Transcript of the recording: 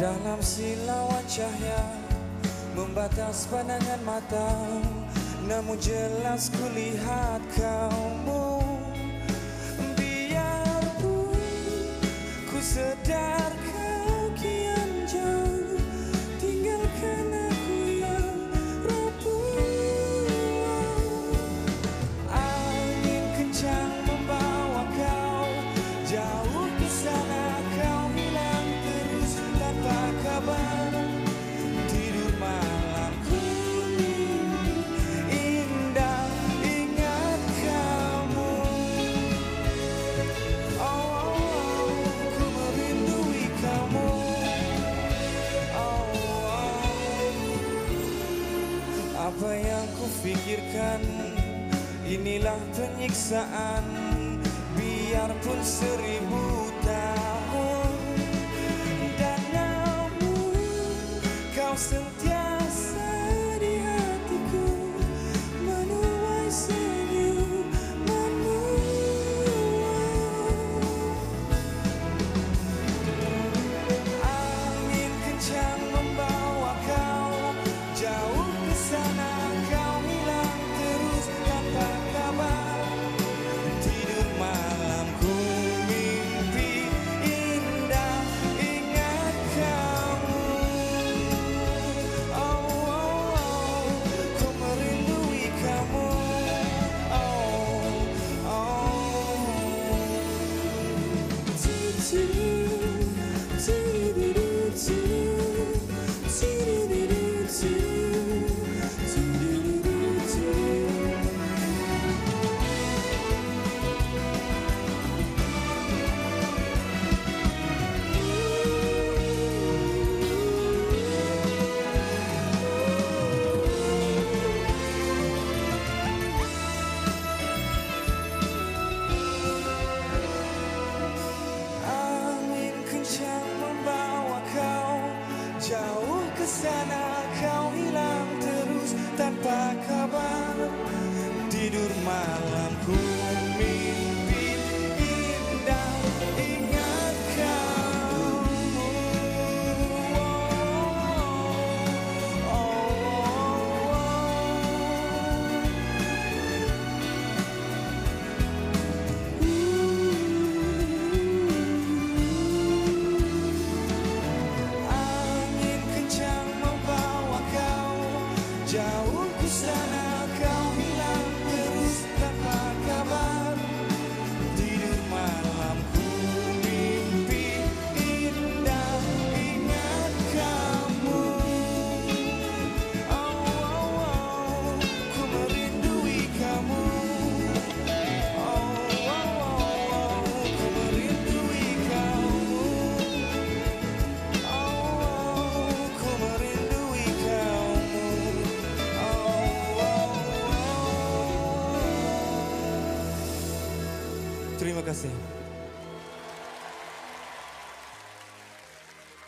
Dalam silauan cahaya membatas pandangan mata, namun jelas kulihat kamu. Biarpun ku sedar kau kian jauh, tinggalkan aku yang rapuh. Angin kencang membawa kau jauh ke sana, kau hilang terus tanpa kabar. Tidur malamku indah ingat kamu. Oh, ku merindui kamu. Apa yang ku pikirkan, inilah penyiksaan. Biarpun 1000 tahun, dan namun kau sentiasa di hatiku, menuai senyumanmu. Angin kencang membawa kau jauh ke sana, kau hilang terus tanpa kabar. Tidur malamku mimpi indah ingat kamu. Oh, ku merindui kamu. Angin kencang membawa kau jauh ke sana, kau hilang terus tanpa kabar. Tidur malamku mimpi indah ingat kamu. Angin kencang membawa kau jauh ke sana, kau hilang terus tanpa kabar. Tidur malamku mimpi indah ingat kamu. Oh, ku merindui kamu. Oh, ku merindui kamu. Oh, ku merindui kamu. Terima kasih.